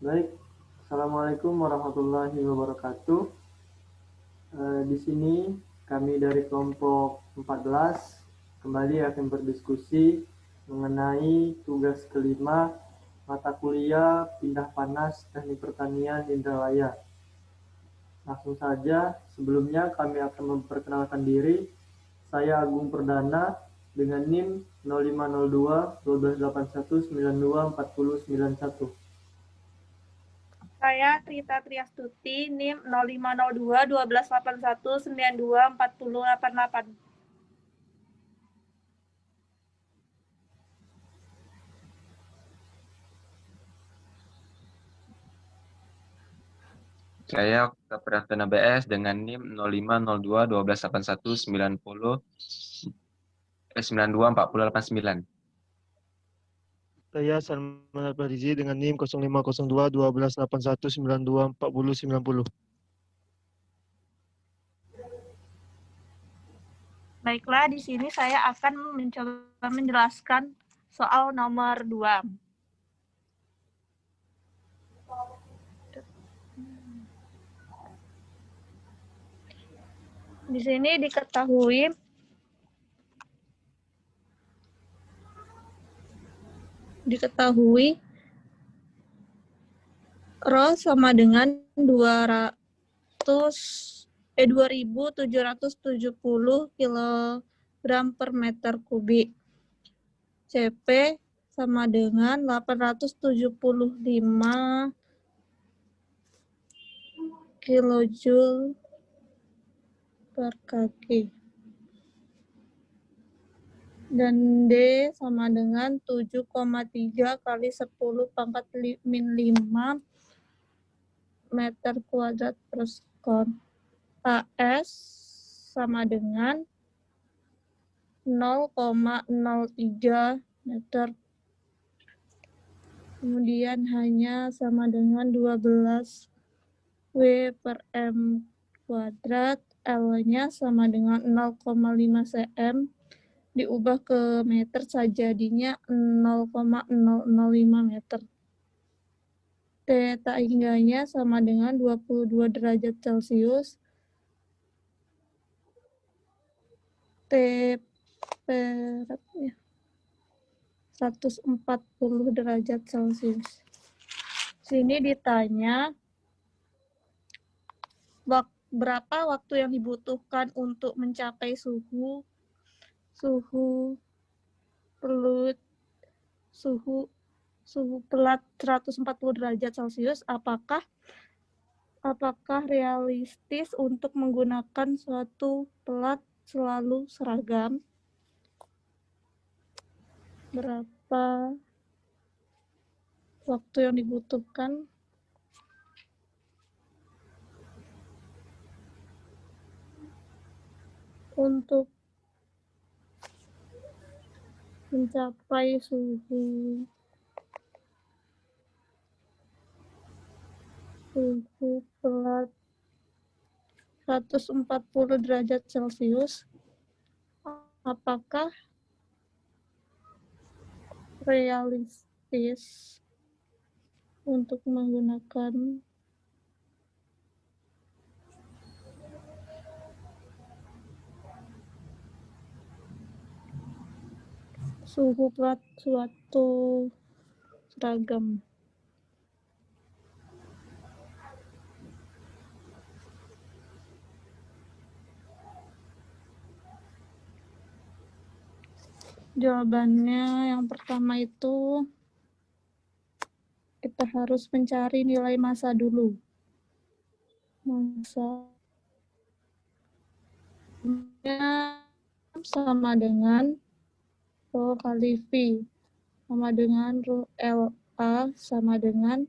Baik, Assalamualaikum warahmatullahi wabarakatuh. Di sini kami dari kelompok 14 kembali akan berdiskusi mengenai tugas kelima mata kuliah pindah panas teknik pertanian Indralaya. Langsung saja, sebelumnya kami akan memperkenalkan diri. Saya Agung Perdana dengan NIM 0502 1281 92 40 91. Saya Trita Triastuti, NIM 0502 1281 92 40 88. Saya Okta Pratana BS dengan NIM 0502 1281 90 92 40 89. Saya Salman Al-Farizi dengan NIM 0502 1281 92 40 90. Baiklah, di sini saya akan mencoba menjelaskan soal nomor 2. Di sini diketahui Rho sama dengan 2.770 kg per meter kubik. CP sama dengan 875 kilojoule per kg. Dan D sama dengan 7,3 kali 10 pangkat min 5 meter kuadrat per sekon. AS sama dengan 0,03 meter. Kemudian hanya sama dengan 12 W per M kuadrat. L-nya sama dengan 0,5 cm. Diubah ke meter saja, jadinya 0,005 meter. Theta hingganya sama dengan 22 derajat Celcius. TP 140 derajat Celcius. Sini ditanya berapa waktu yang dibutuhkan untuk mencapai suhu pelat 140 derajat Celcius. Apakah realistis untuk menggunakan suatu pelat selalu seragam? Berapa waktu yang dibutuhkan? Untuk mencapai suhu pelat 140 derajat Celcius, apakah realistis untuk menggunakan suhu pelat suatu seragam? Jawabannya yang pertama itu kita harus mencari nilai massa dulu. Massa sama dengan Rho kali V sama dengan Rho LA sama dengan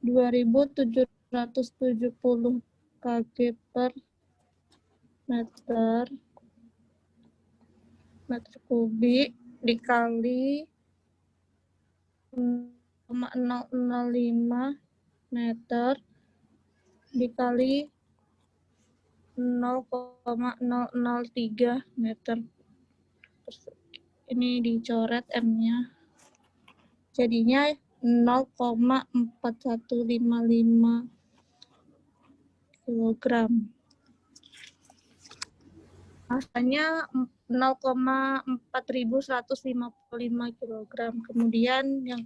2770 kg per meter kubik dikali 0,005 meter dikali 0,003 meter. Ini dicoret M-nya. Jadinya 0,4155 kilogram. Masanya 0,4155 kilogram. Kemudian yang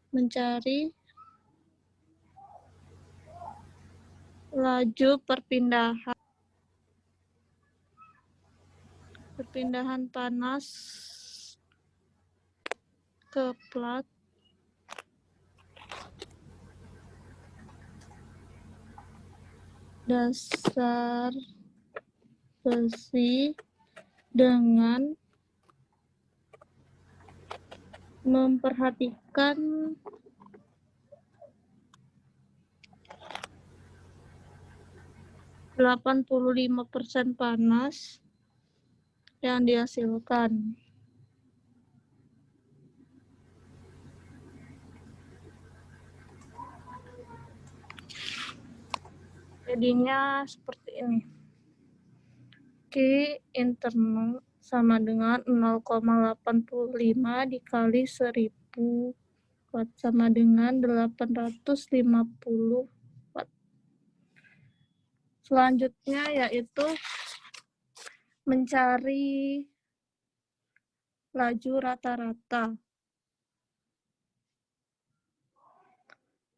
mencari laju perpindahan panas ke plat dasar besi dengan memperhatikan % panas yang dihasilkan. Jadinya seperti ini. Q internal sama dengan 0,85 dikali 1000 watt sama dengan 850 watt. Selanjutnya yaitu mencari laju rata-rata.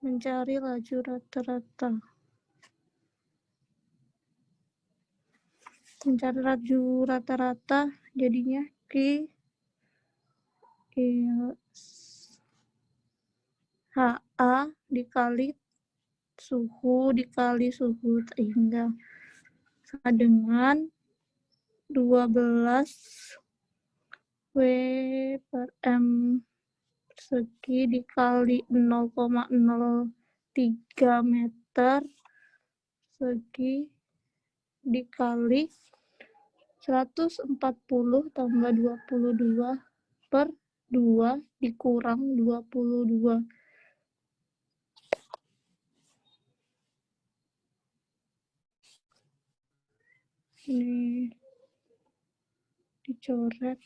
Mencari laju rata-rata jadinya Q HA dikali suhu sehingga sama dengan 12 W per M persegi dikali 0,03 meter persegi dikali 140 tambah 22 per 2 dikurang 22. Ini dicoret.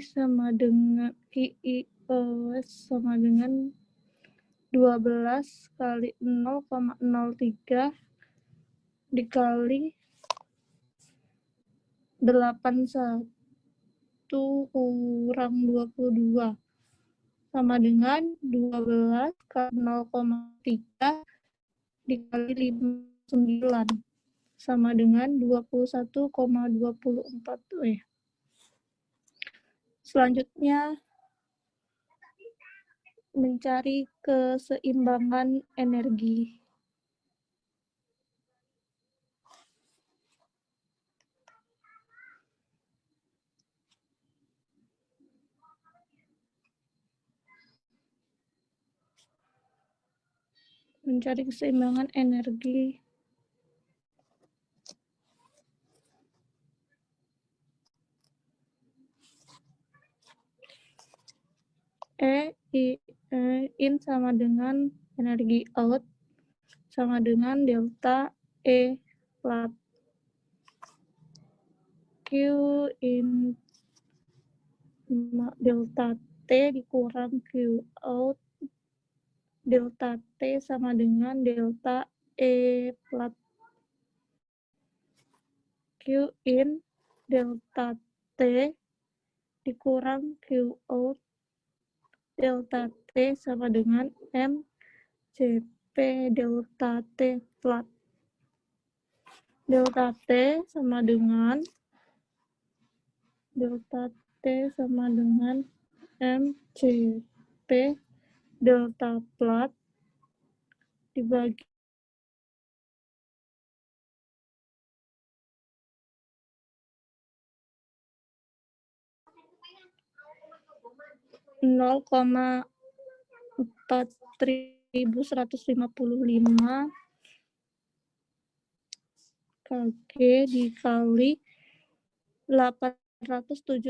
sama dengan QIOS sama dengan 12 kali 0,03 dikali 81 kurang 22 sama dengan 12 kali 0,3 dikali 59 sama dengan 21,24. Selanjutnya mencari keseimbangan energi. Mencari keseimbangan energi. In sama dengan energi out sama dengan delta E flat. Q in delta T dikurang Q out delta T sama dengan delta E flat. Q in delta T dikurang Q out delta T sama dengan M CP delta T flat. Delta T sama dengan M CP delta flat dibagi 0,4155 kg dikali 87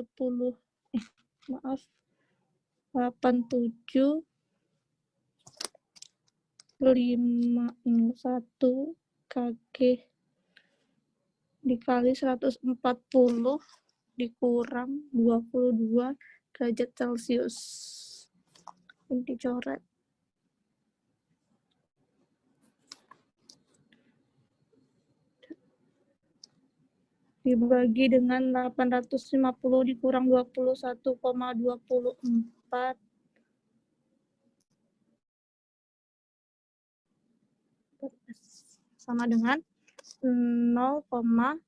501 KG dikali 140 dikurang 22 derajat Celcius. Ini dicoret. Dibagi dengan 850 dikurang 21,24 sama dengan 0,4155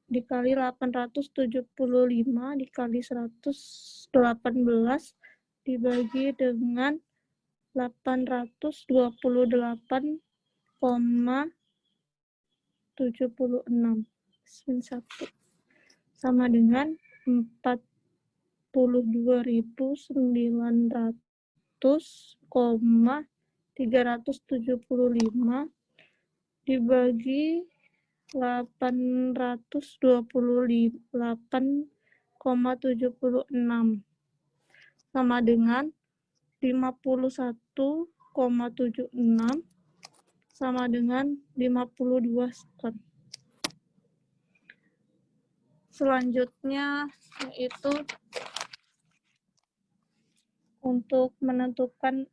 dikali 875 dikali 118 dibagi dengan 828,76 sama dengan 42.900,375 dibagi 828,76 sama dengan 51,76 sama dengan 52 sekon. Selanjutnya yaitu untuk menentukan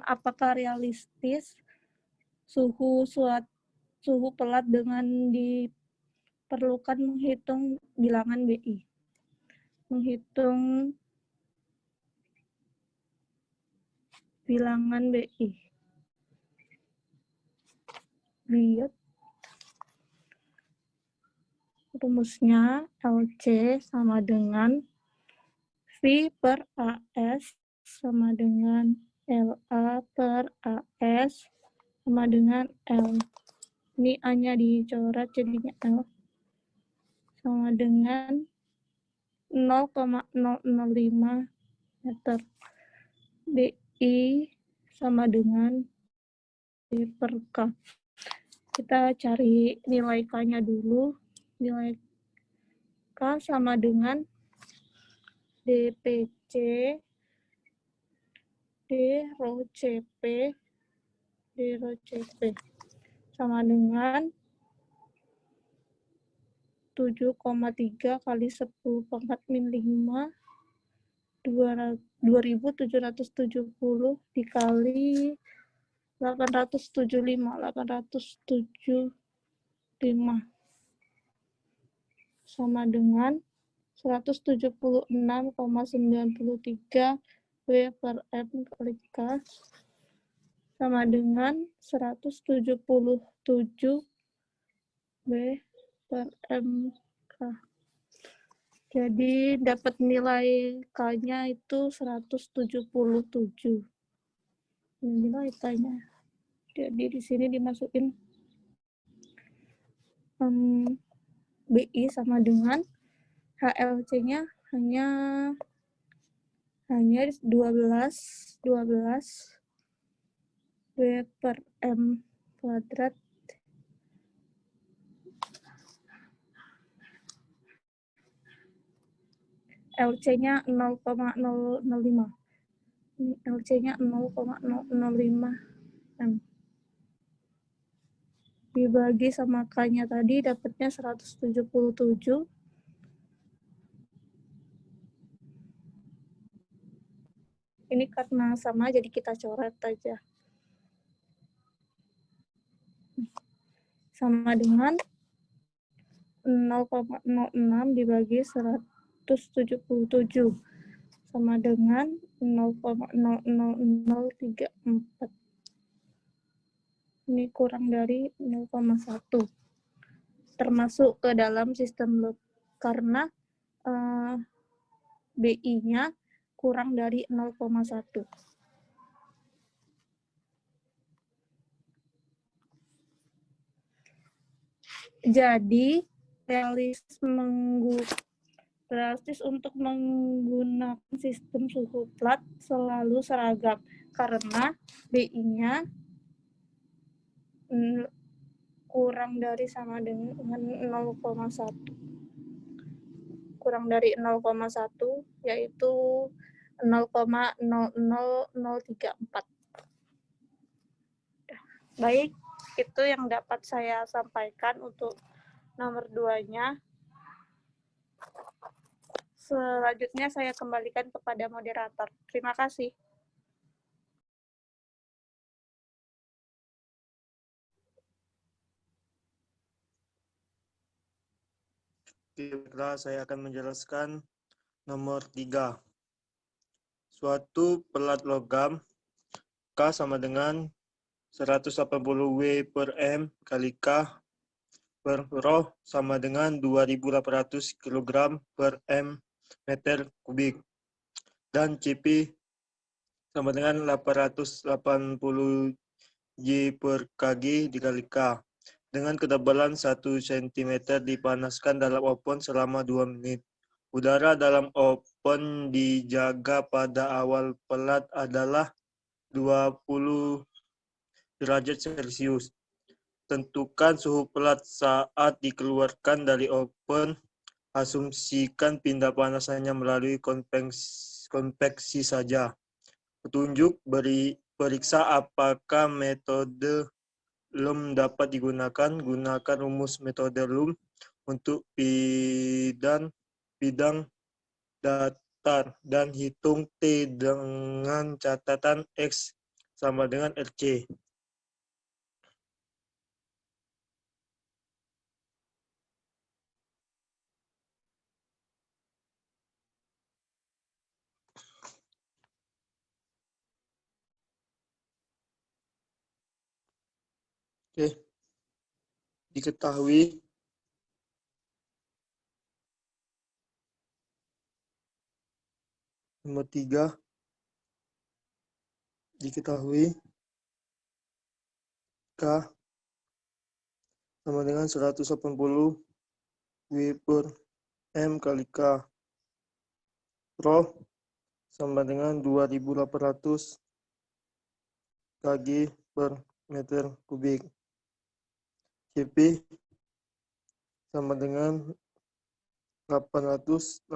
apakah realistis suhu pelat dengan diperlukan menghitung bilangan BI. Menghitung bilangan BI. Lihat rumusnya LC sama dengan V per AS sama dengan LA per AS sama dengan L. Ini A-nya dicoret jadinya L. Sama dengan 0,005 meter. BI sama dengan B per K. Kita cari nilai K-nya dulu. Nilai K sama dengan DPC D rho CP sama dengan 7,3 kali 10 pangkat min 5 2.770 dikali 875 sama dengan 176,93 W per M kali K sama dengan 177 W per MK. Jadi dapat nilai K-nya itu 177. Ini nilai K-nya. Jadi di sini dimasukin BI sama dengan HLC-nya hanya 12 W per M kuadrat LC-nya 0,005. Ini LC-nya 0,005 M. Dibagi sama K-nya tadi dapatnya 177. Ini karena sama jadi kita coret aja. Sama dengan 0,06 dibagi 177 sama dengan 0,00034. Ini kurang dari 0,1. Termasuk ke dalam sistem loop karena BI-nya kurang dari 0,1. Jadi realistis untuk menggunakan sistem suhu plat selalu seragam karena BI-nya kurang dari sama dengan 0,1. kurang dari 0,1 yaitu 0,00034. Baik, itu yang dapat saya sampaikan untuk nomor 2-nya. Selanjutnya saya kembalikan kepada moderator. Terima kasih. Baiklah, saya akan menjelaskan nomor 3. Suatu pelat logam K sama dengan 180 W per M kali K per Rho sama dengan 2.800 kg per M meter kubik. Dan CP sama dengan 880 J per Kg dikali K. Dengan ketebalan 1 cm dipanaskan dalam oven selama 2 menit. Udara dalam oven dijaga pada awal pelat adalah 20 derajat Celcius. Tentukan suhu pelat saat dikeluarkan dari oven. Asumsikan pindah panasannya melalui konveksi saja. Petunjuk periksa apakah metode LUM dapat digunakan. Gunakan rumus metode LUM untuk bidang datar dan hitung T dengan catatan X sama dengan RC. Oke. Diketahui nomor 3, diketahui K sama dengan 180 W per M kali K. Rho sama dengan 2.800 Kg per meter kubik. CP sama dengan 880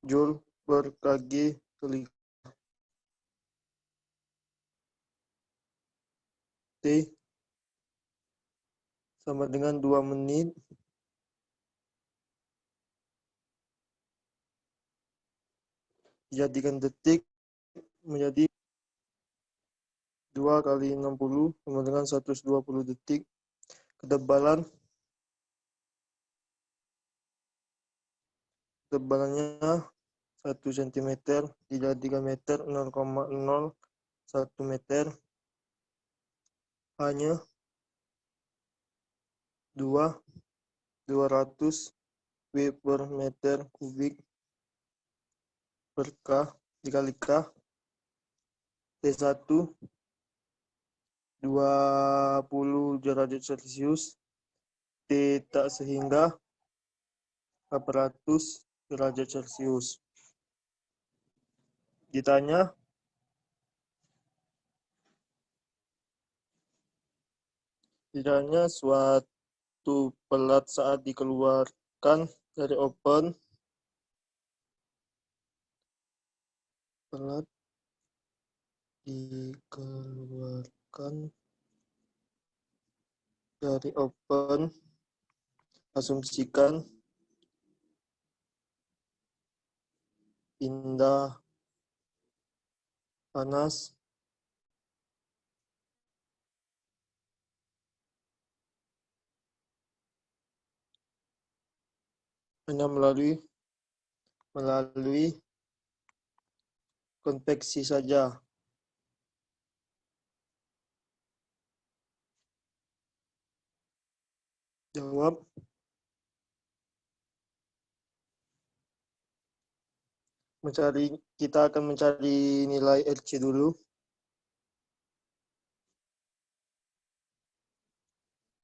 Joule per Kg kali T sama dengan 2 menit. Dijadikan detik menjadi 2 kali 60 sama dengan 120 detik. Ketebalannya 1 cm dijadikan meter 0,01 meter. Hanya 200 W per meter kubik per K dikali K. T1 20 derajat Celcius. T tak sehingga 800 derajat Celcius. Ditanya suatu pelat saat dikeluarkan dari oven. Pelat dikeluarkan dari oven. Asumsikan pindah panas hanya melalui konveksi saja. Jawab. Kita akan mencari nilai RC dulu.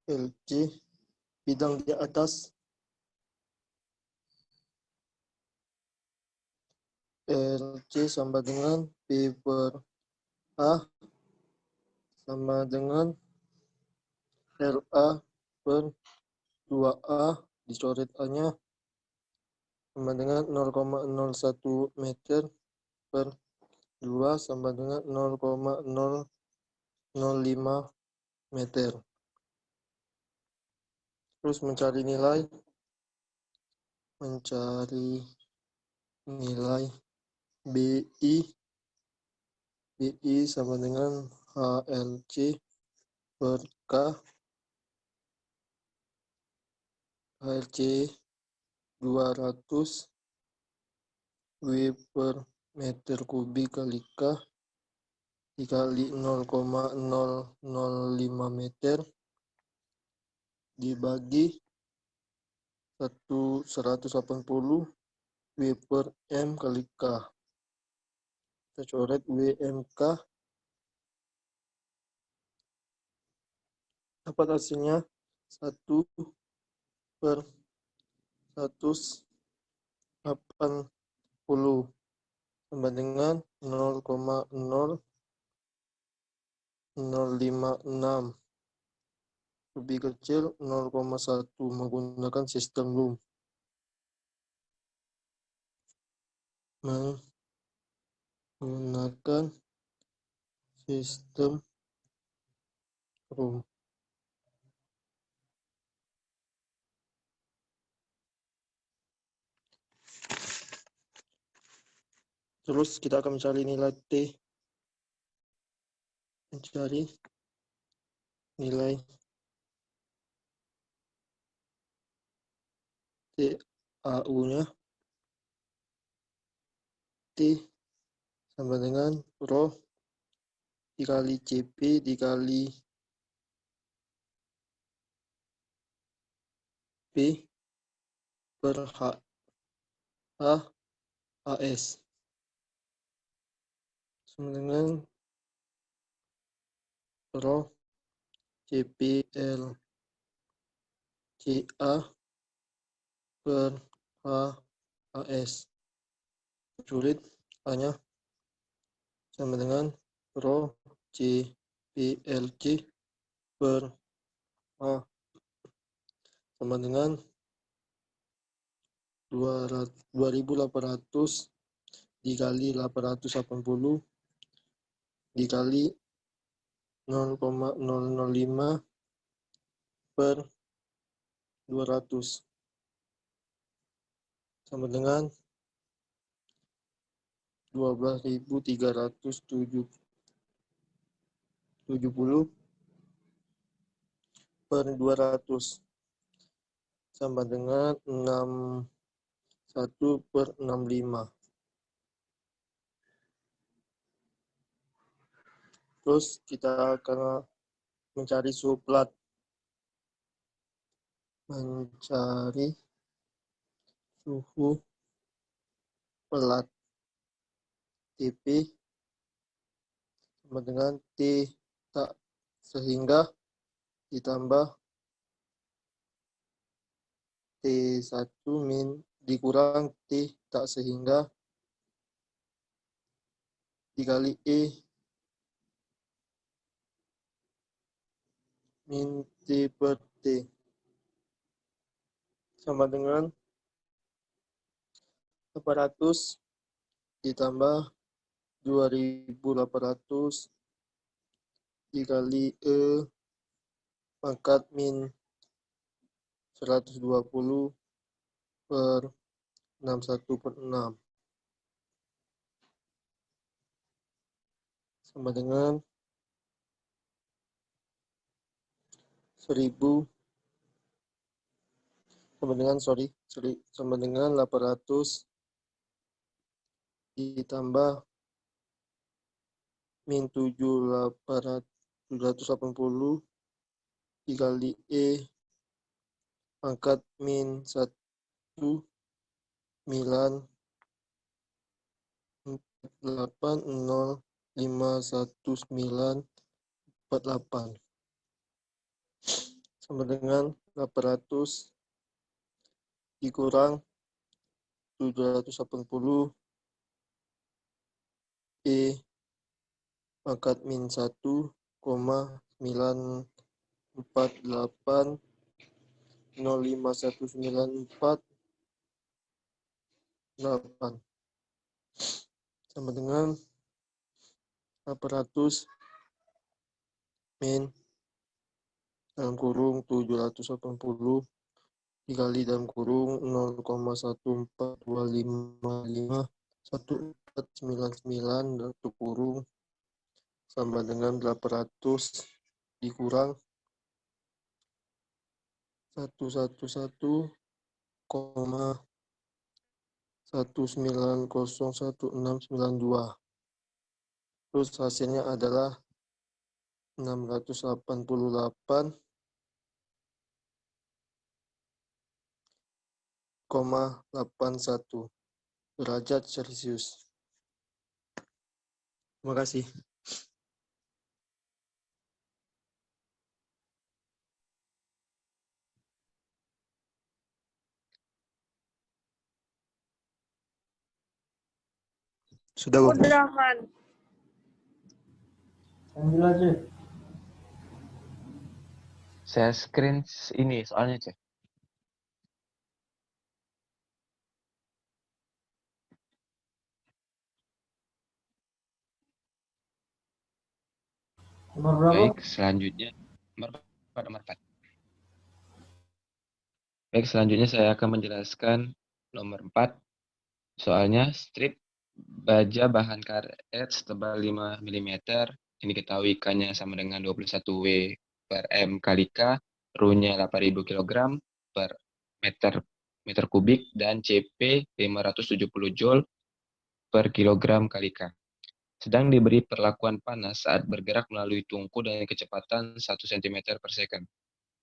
LC bidang di atas. LC sama dengan P per A sama dengan LA per 2A dicoret A-nya sama dengan 0,01 meter per 2 sama dengan 0,005 meter. Terus mencari nilai BI sama dengan HLC per K. HLC 200 W per meter kubik kali K dikali 0,005 meter dibagi 180 W per M kali K. Kita coret WMK. Dapat hasilnya 1 per 180 sama dengan 0,0056. Lebih kecil 0,1 menggunakan sistem Loom. Menggunakan sistem Loom. Terus kita akan mencari nilai T. Mencari nilai TAU-nya. T sama dengan rho dikali CP dikali P per AS sama dengan rho CPL CA per AS. Sulit A-nya sama dengan rho CPLC per A sama dengan 2800 dikali 880 dikali 0,005 per 200 sama dengan 12.370 per 200 sama dengan 61 per 65. Terus kita akan mencari suhu plat. Mencari suhu plat. TP sama dengan T tak sehingga ditambah T1 min dikurang T tak sehingga dikali E min T per T sama dengan 800 ditambah 2800 dikali E pangkat min 120 per 61 per 6 sama dengan 1000 sama dengan 800 ditambah min 780 dikali E pangkat min 1 9 8 0 5 1 9 48 sama dengan 800 dikurang 780 E pangkat min 1, 948 0,5194,8 sama dengan 800 min dalam kurung 780 dikali dalam kurung 0,142551499 satu kurung sama dengan 800 dikurang 111,1901692. Terus hasilnya adalah 688,81 derajat Celcius. Terima kasih. Sudah, Bu. Udah, Man. Lanjut aja. Saya screen ini soalnya, Cek. Nomor berapa? Baik, selanjutnya nomor 4. Baik, selanjutnya saya akan menjelaskan nomor 4. Soalnya strip baja bahan karet setebal 5 mm yang diketahui ikannya sama dengan 21 W per M kali K, Ru-nya 8.000 kg per meter kubik, dan CP 570 Joule per kilogram kali K. Sedang diberi perlakuan panas saat bergerak melalui tungku dengan kecepatan 1 cm per second.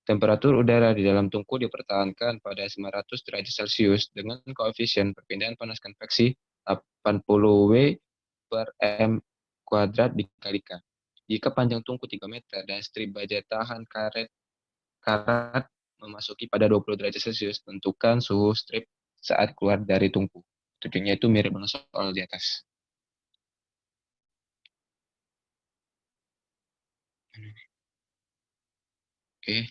Temperatur udara di dalam tungku dipertahankan pada 900 derajat Celcius dengan koefisien perpindahan panas konveksi 80 W per M kuadrat dikali K. Jika panjang tungku 3 meter dan strip baja tahan karet memasuki pada 20 derajat Celcius, tentukan suhu strip saat keluar dari tungku. Tunjuknya itu mirip dengan soal di atas. Oke.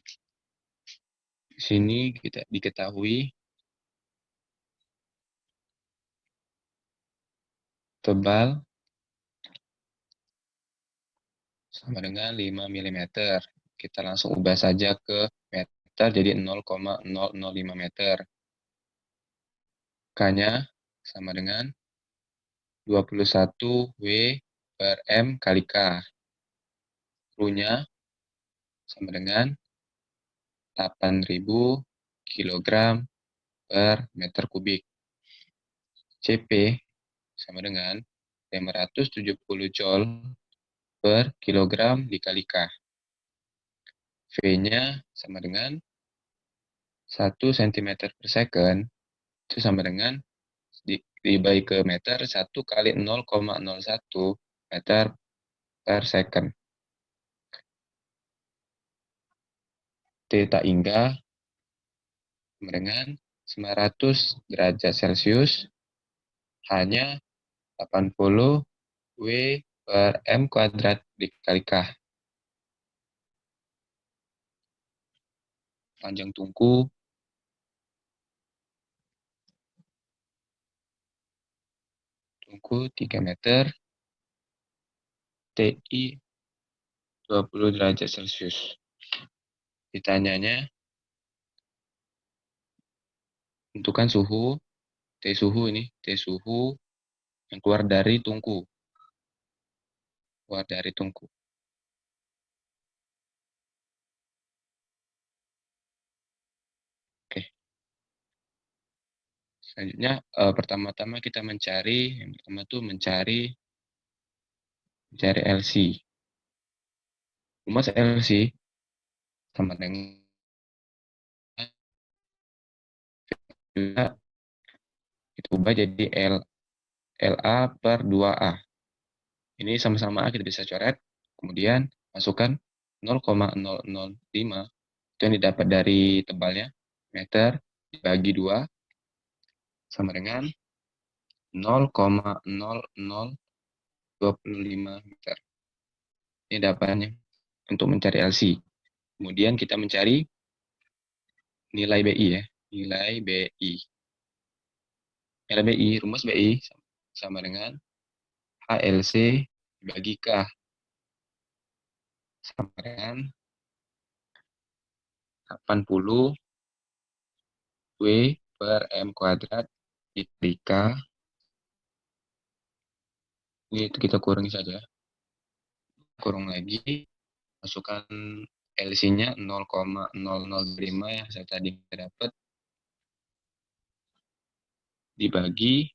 Di sini kita diketahui tebal sama dengan 5 mm. Kita langsung ubah saja ke meter, jadi 0,005 meter. K-nya sama dengan 21 W per M kali K. Ru-nya sama dengan 8.000 kg per meter kubik. CP sama dengan 570 Joule per kilogram dikali K. V-nya sama dengan 1 cm per second, itu sama dengan dibagi ke meter 1 kali 0,01 meter per second. Theta hingga sama dengan 900 derajat Celcius hanya 80 W per M kuadrat dikali K. Panjang tungku 3 meter, TI 20 derajat Celcius. Ditanyanya, tentukan suhu, T suhu yang keluar dari tungku. Oke. Selanjutnya, pertama-tama kita mencari LC. Rumus LC sama dengan kita ubah jadi LA per 2A. Ini sama-sama kita bisa coret, kemudian masukkan 0,005 itu yang didapat dari tebalnya meter dibagi 2 sama dengan 0,0025 meter. Ini dapatnya untuk mencari LC. Kemudian kita mencari nilai BI ya. Nilai BI. Nilai BI, rumus BI sama dengan HLC dibagi K sama dengan 80 W per M kuadrat dikali K. Ini kita kurangi saja. Kurang lagi, masukkan LC-nya 0,0005 yang saya tadi dapat dibagi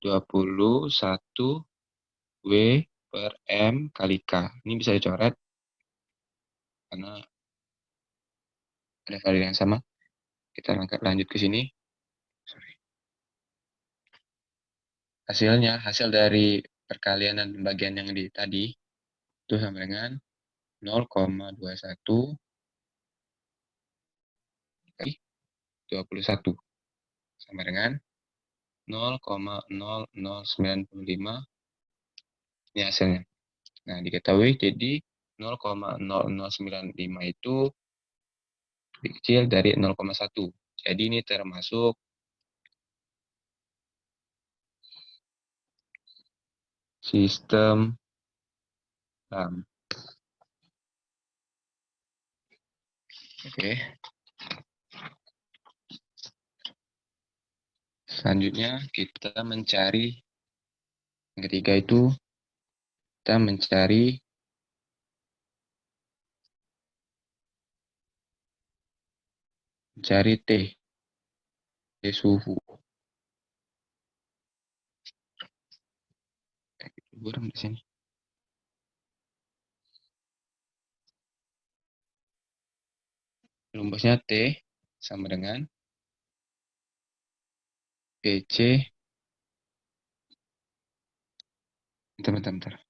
21 W per M kali K. Ini bisa dicoret karena ada varian yang sama. Kita lanjut ke sini. Hasil dari perkalian dan pembagian yang tadi itu sama dengan 0,21 kali 21 sama dengan 0,0095. Ini hasilnya. Nah, diketahui jadi 0,0095 itu lebih kecil dari 0,1. Jadi ini termasuk sistem RAM. Oke. Selanjutnya kita mencari yang ketiga itu kita mencari T suhu. Buram di sini. Rumusnya T sama dengan PC. Bentar.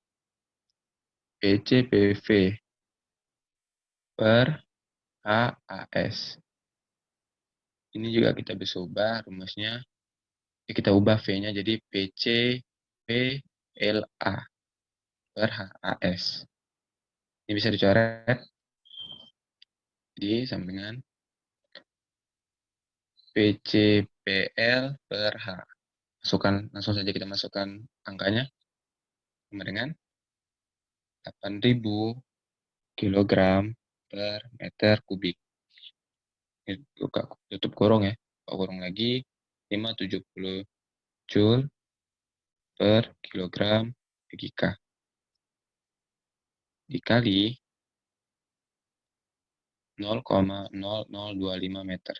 PC PV per HAS. Ini juga kita bisa ubah rumusnya. Kita ubah V-nya jadi PC PLA per HAS. Ini bisa dicoret. Jadi sama dengan PCPL per H. Langsung saja kita masukkan angkanya. Sama dengan 8.000 kilogram per meter kubik. Ini tutup kurung ya. Kurung lagi 570 Joule per kilogram bagi K. Dikali 0,0025 meter.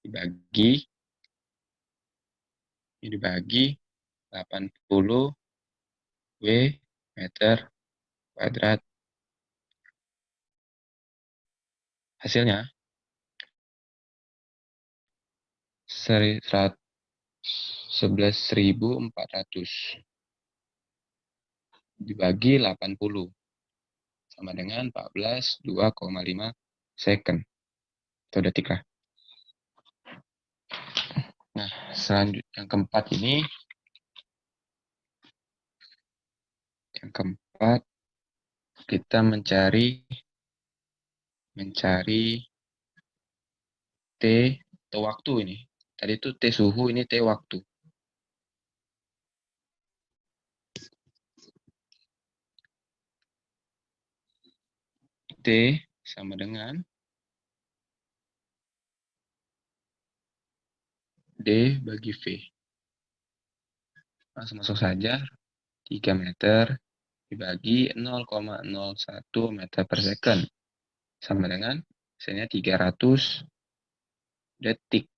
Dibagi 80 W meter kuadrat. Hasilnya 11.400 dibagi 80 sama dengan 14,2,5 second atau detik lah. Nah, selanjutnya yang keempat ini, kita mencari T waktu ini. Tadi itu T suhu, ini T waktu. T sama dengan D bagi V. Langsung masuk saja. 3 meter dibagi 0,01 meter per second. Sama dengan hasilnya 300 detik.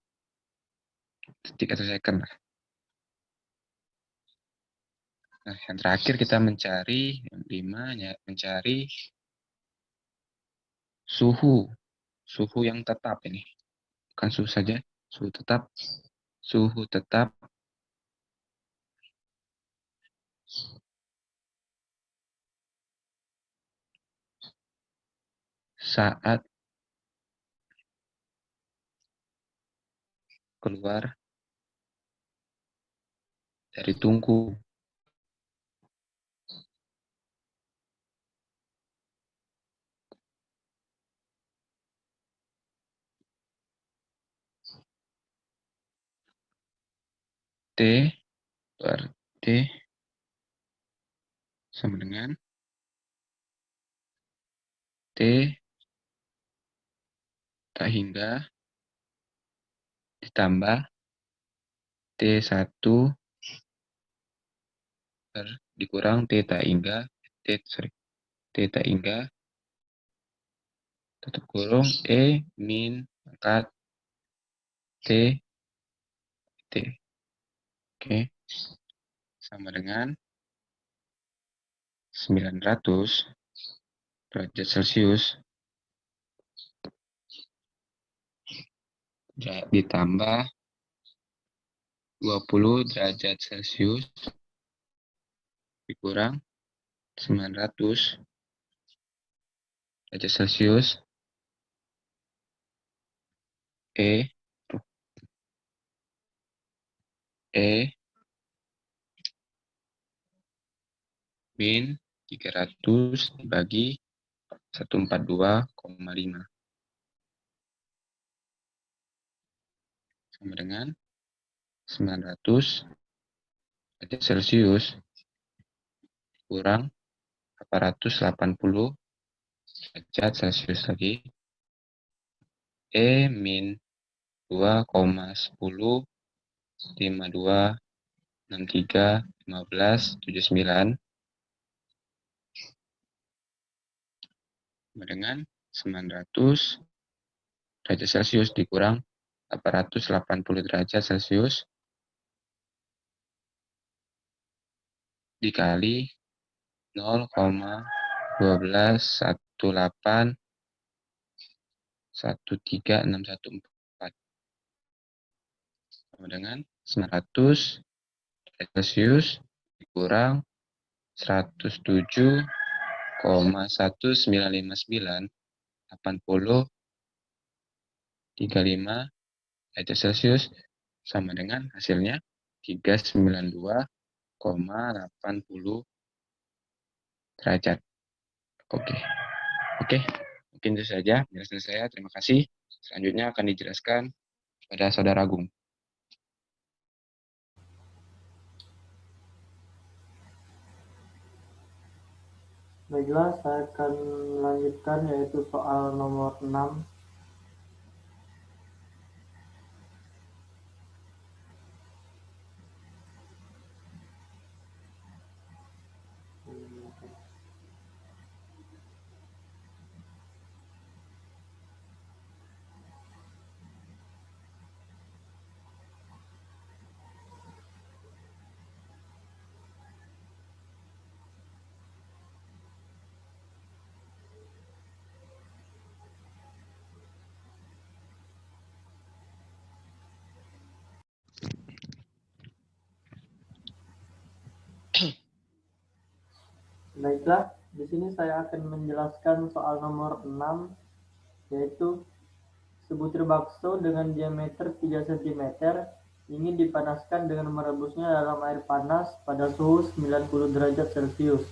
Detik atau second. Nah, yang terakhir kita mencari, yang 5, mencari suhu yang tetap ini. Bukan suhu saja, suhu tetap saat keluar dari tungku. T per T sama dengan T tak hingga ditambah T1 dikurang T tak hingga T tak hingga tutup kurung E min pangkat T T. Oke, sama dengan 900 derajat Celcius ditambah 20 derajat Celcius dikurang 900 derajat Celcius E min 300 dibagi 142,5 sama dengan 900 derajat Celcius kurang 880 derajat Celcius lagi E min 2,10 52 63 15 79 sama dengan 900 derajat Celcius dikurang 880 derajat Celcius dikali 0,181813614 sama dengan 900 derajat Celcius dikurang 107,1959 80 35 derajat Celcius sama dengan hasilnya 392,80 derajat. Oke, mungkin itu saja penjelasan saya. Terima kasih. Selanjutnya akan dijelaskan pada Saudara Agung. Baiklah, saya akan melanjutkan yaitu soal nomor 6. Baiklah, di sini saya akan menjelaskan soal nomor 6, yaitu sebutir bakso dengan diameter 3 cm ingin dipanaskan dengan merebusnya dalam air panas pada suhu 90 derajat Celcius.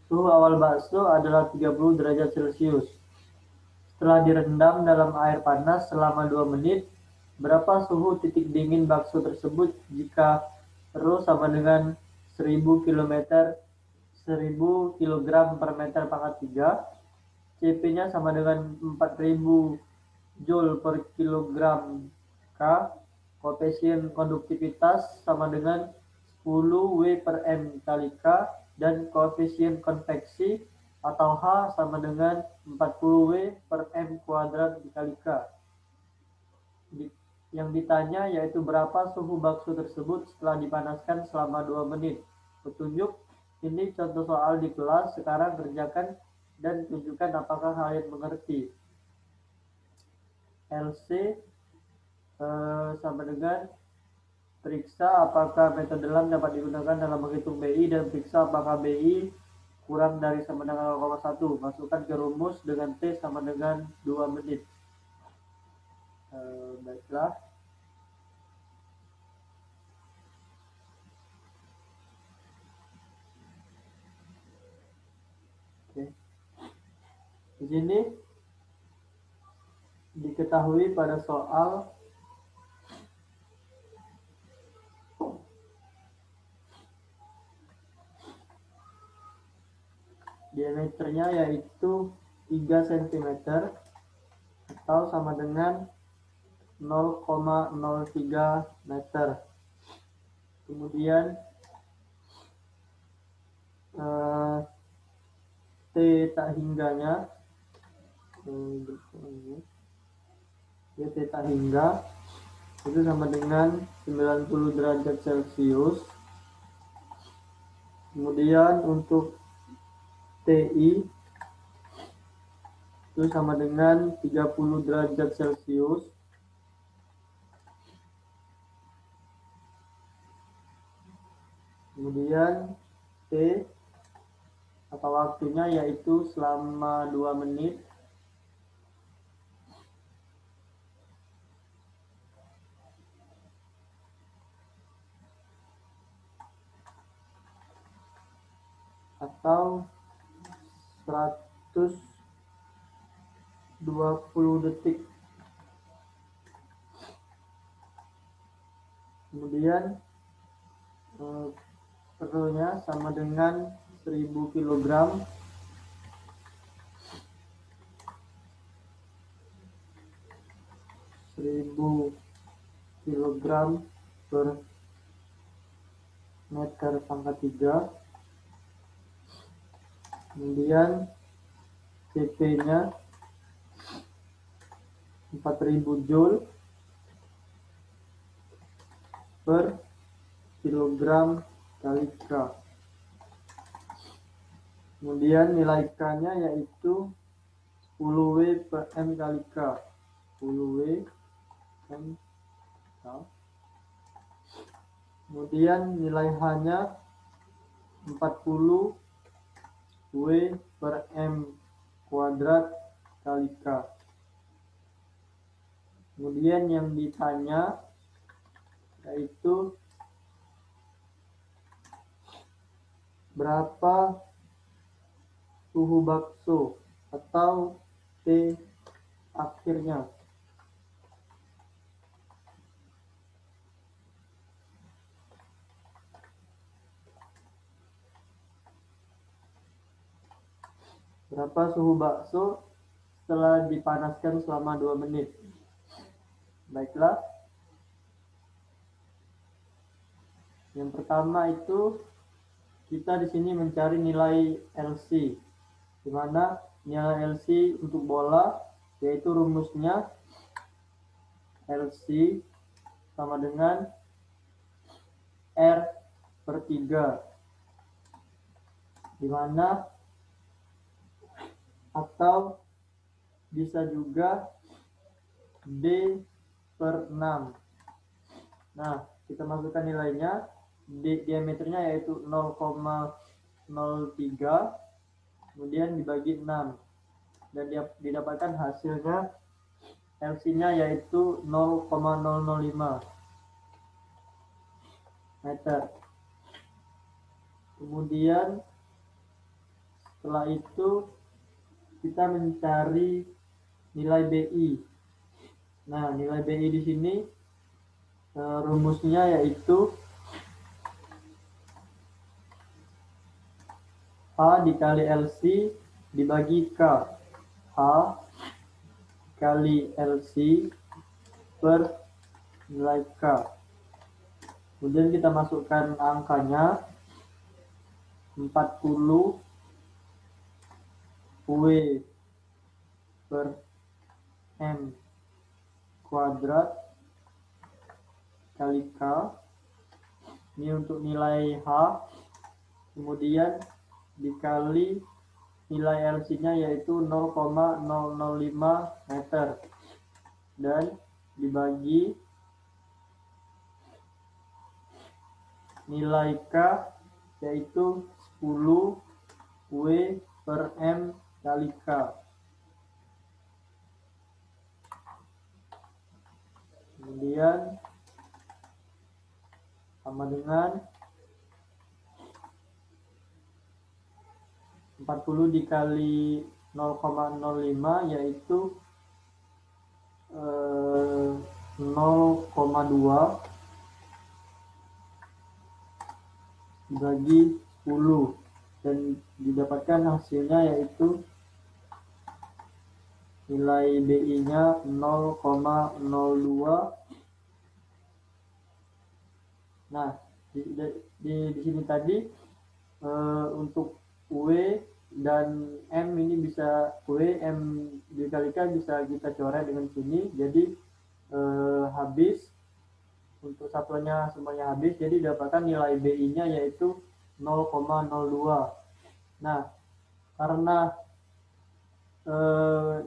Suhu awal bakso adalah 30 derajat Celcius. Setelah direndam dalam air panas selama 2 menit, berapa suhu titik dingin bakso tersebut jika Rho sama dengan 1000 kg per meter pangkat 3, Cp-nya sama dengan 4000 Joule per kilogram K, koefisien konduktivitas sama dengan 10 W per M kali K, dan koefisien konveksi atau H sama dengan 40 W per M kuadrat dikali K. Yang ditanya yaitu berapa suhu bakso tersebut setelah dipanaskan selama 2 menit. Petunjuk, ini contoh soal di kelas, sekarang kerjakan dan tunjukkan apakah kalian mengerti. LC sama dengan periksa apakah metode LAM dapat digunakan dalam menghitung BI dan periksa apakah BI kurang dari sama dengan 0,1. Masukkan ke rumus dengan T sama dengan 2 menit. Baiklah. Oke. Di sini diketahui pada soal diameternya yaitu 3 cm atau sama dengan 0,03 meter. Kemudian T tak hingganya, T tak hingga itu sama dengan 90 derajat Celcius. Kemudian untuk TI itu sama dengan 30 derajat Celcius. Kemudian T atau waktunya yaitu selama 2 menit. Atau 120 detik. Kemudian perlunya sama dengan 1000 kg. Per meter pangkat 3. Kemudian CP-nya 4000 Joule per kilogram kali K. Kemudian nilai K-nya yaitu 10 W per M kali K. 10 W M K. Kemudian nilai H-nya 40 W per M kuadrat kali K. Kemudian yang ditanya yaitu berapa suhu bakso atau T akhirnya. Berapa suhu bakso setelah dipanaskan selama 2 menit. Baiklah. Yang pertama itu kita di sini mencari nilai LC, di mana nilai LC untuk bola yaitu rumusnya LC sama dengan R per 3, di mana atau bisa juga D per 6. Nah, kita masukkan nilainya. Diameternya yaitu 0,03, kemudian dibagi 6, dan didapatkan hasilnya LC-nya yaitu 0,005 meter. Kemudian setelah itu kita mencari nilai BI. Nah, nilai BI di sini rumusnya yaitu H dikali LC dibagi K. H kali LC per nilai K. Kemudian kita masukkan angkanya 40 W per M kuadrat kali K. Ini untuk nilai H. Kemudian dikali nilai LC-nya yaitu 0,005 meter dan dibagi nilai K yaitu 10 W per M kali K. Kemudian sama dengan 40 dikali 0,05 yaitu 0,2 dibagi 10. dan didapatkan hasilnya yaitu nilai BI-nya 0,02. Nah, di sini tadi untuk W dan M ini bisa W, M dikalikan bisa kita coret dengan sini. Jadi habis untuk satuannya semuanya habis. Jadi dapatkan nilai BI-nya yaitu 0,02. Nah, karena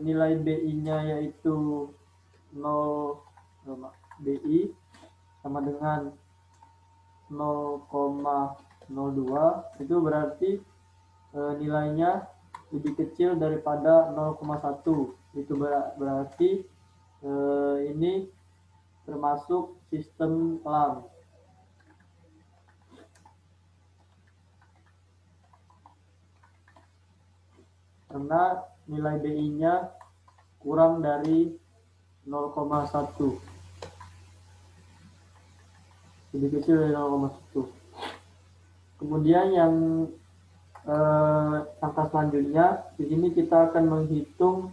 nilai BI-nya yaitu 0 BI sama dengan 0,02, itu berarti nilainya lebih kecil daripada 0,1. Itu berarti ini termasuk sistem kelam. Karena nilai BI-nya kurang dari 0,1. Lebih kecil dari 0,1. Kemudian yang angka selanjutnya, di sini kita akan menghitung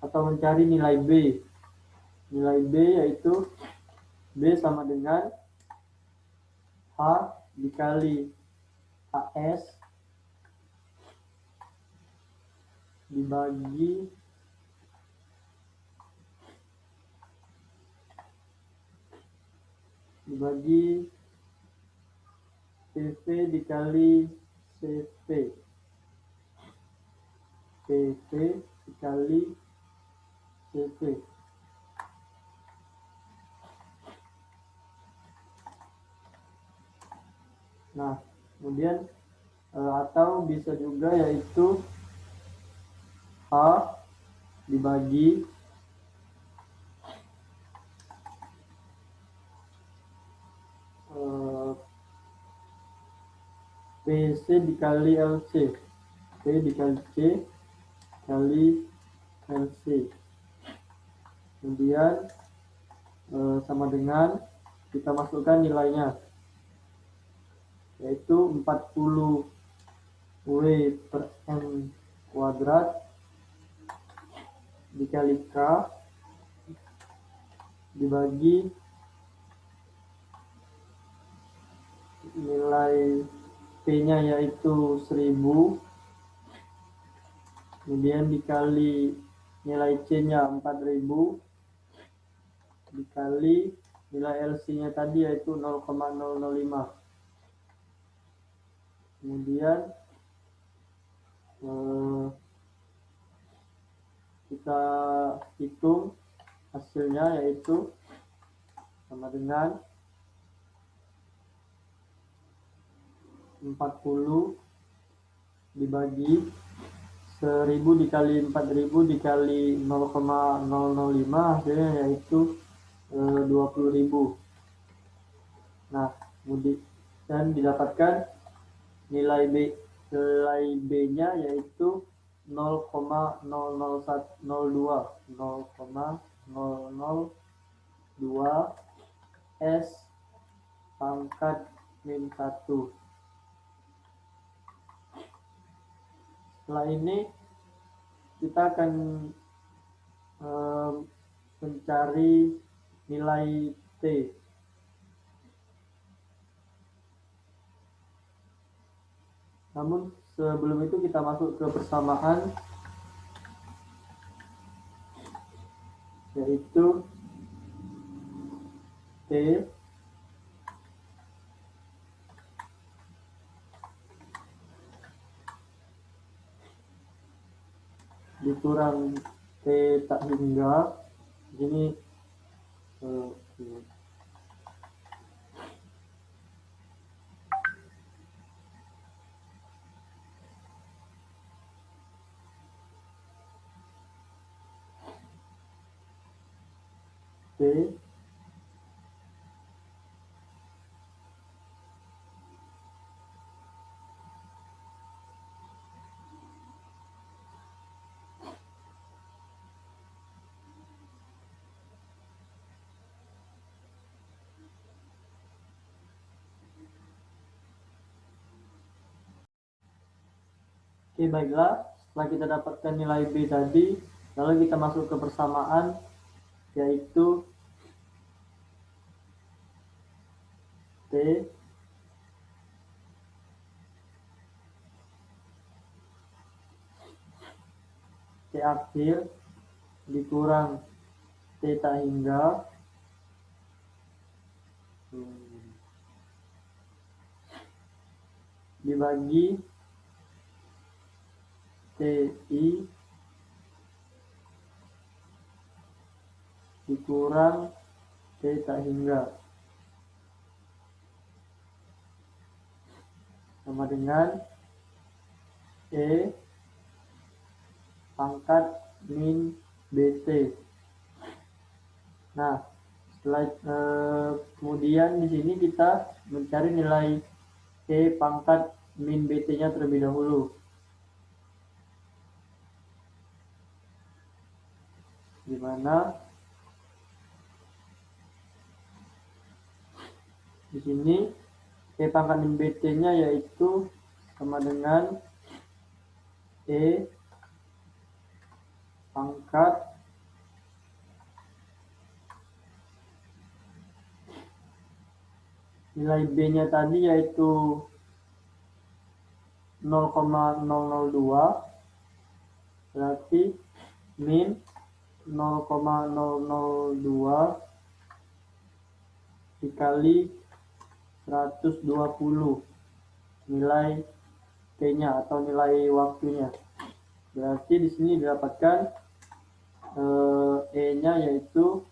atau mencari nilai B. Nilai B yaitu B sama dengan H dikali HS dibagi PV dikali CV. PV dikali CV. Nah, kemudian atau bisa juga yaitu H dibagi PC dikali LC. P dikali C kali LC. Kemudian sama dengan kita masukkan nilainya yaitu 40 W per M kuadrat dikali K dibagi nilai P-nya yaitu 1000, kemudian dikali nilai C-nya 4000 dikali nilai LC-nya tadi yaitu 0,005. Kemudian kita hitung hasilnya yaitu sama dengan 40 dibagi 1000 dikali 4000 dikali 0,005, hasilnya yaitu 20.000. Nah, kemudian didapatkan nilai B-nya yaitu 0,002 S pangkat min 1. Setelah ini kita akan mencari nilai T. Namun sebelum itu kita masuk ke persamaan, yaitu T dikurang T tak hingga ini T Oke, baiklah. Setelah kita dapatkan nilai B tadi, lalu kita masuk ke persamaan, yaitu T akhir dikurang T tak hingga dibagi TI dikurang T tak hingga sama dengan E pangkat min BT. Nah, setelah kemudian di sini kita mencari nilai E pangkat min BT-nya terlebih dahulu. Di mana di sini E pangkat min BT-nya yaitu sama dengan E pangkat nilai B-nya tadi yaitu 0,002, berarti min 0,002 dikali 120 nilai T-nya atau nilai waktunya. Berarti di sini didapatkan E-nya yaitu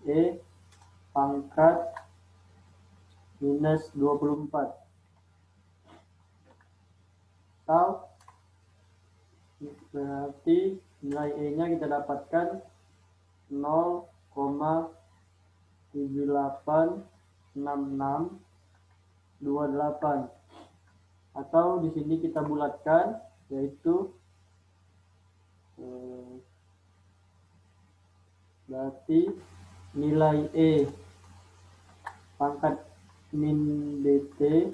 E pangkat minus 24. Atau berarti nilai E-nya kita dapatkan 0,786628. Atau di sini kita bulatkan yaitu berarti nilai E pangkat min BT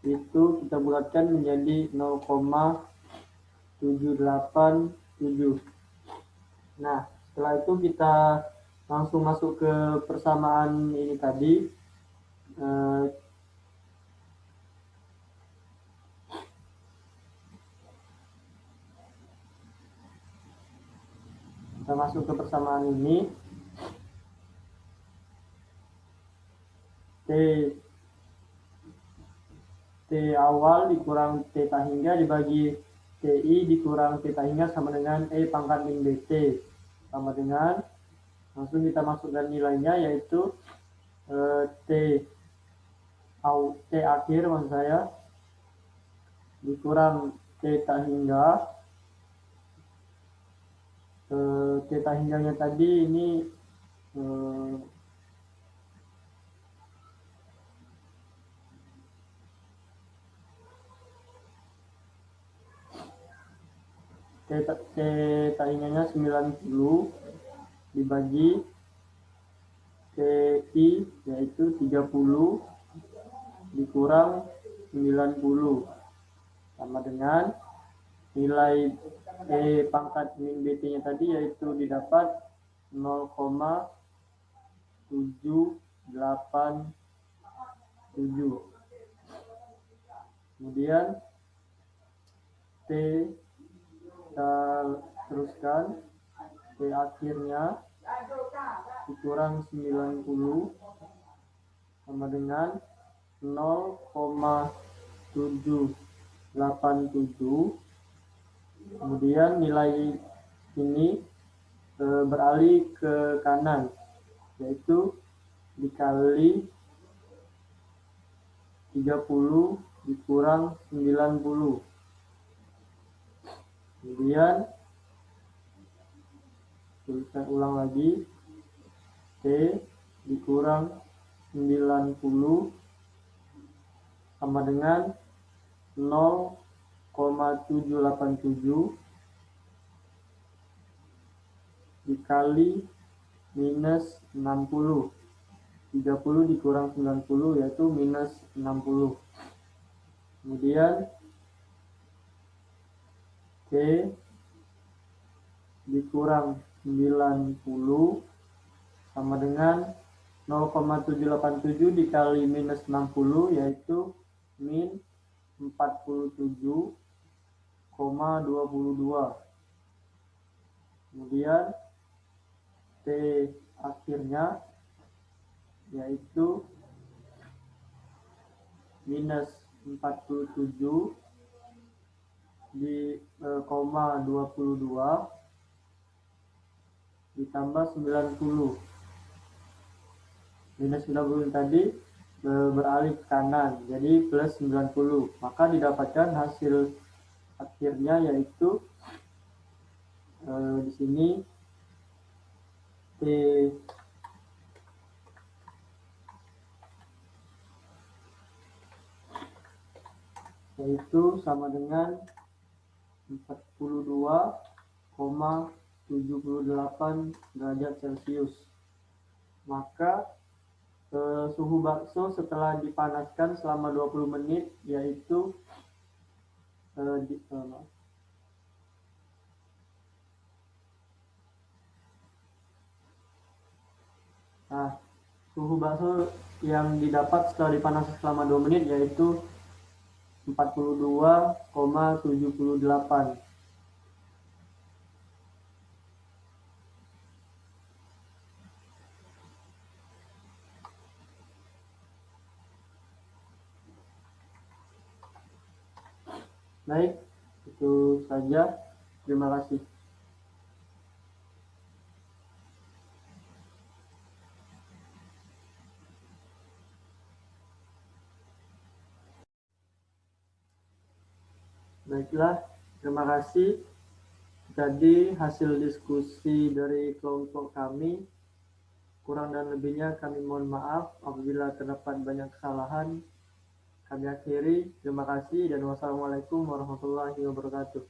itu kita bulatkan menjadi 0,787. Nah, setelah itu kita langsung masuk ke persamaan ini tadi. Kita masuk ke persamaan ini. T awal dikurang T tak hingga dibagi TI dikurang T tak hingga sama dengan E pangkat min BT. Sama dengan, langsung kita masukkan nilainya yaitu T akhir maksud saya dikurang T tak hingga. T tak hingganya tadi ini T tak hingganya 90 dibagi TI yaitu 30 dikurang 90 sama dengan nilai E pangkat min BT-nya tadi yaitu didapat 0,787. Kemudian T kita teruskan, T akhirnya dikurang 90 sama dengan 0,787. Kemudian nilai ini beralih ke kanan yaitu dikali 30 dikurang 90. Kemudian tuliskan ulang lagi T dikurang 90 sama dengan 0,787 dikali minus 60. 30 dikurang 90 yaitu minus 60. Kemudian T dikurang 90 sama dengan 0,787 dikali minus 60, yaitu min 47,22. Kemudian T akhirnya yaitu minus 47 di 22 ditambah 90. Minus 90 tadi beralih ke kanan, jadi plus 90. Maka didapatkan hasil akhirnya yaitu di sini T yaitu sama dengan 42,78 derajat Celcius. Maka suhu bakso setelah dipanaskan selama 20 menit yaitu suhu bakso yang didapat setelah dipanaskan selama 2 menit yaitu 42,78. Baik, itu saja. Terima kasih. Baiklah, terima kasih. Jadi hasil diskusi dari kelompok kami. Kurang dan lebihnya kami mohon maaf apabila terdapat banyak kesalahan. Kami akhiri. Terima kasih dan wassalamualaikum warahmatullahi wabarakatuh.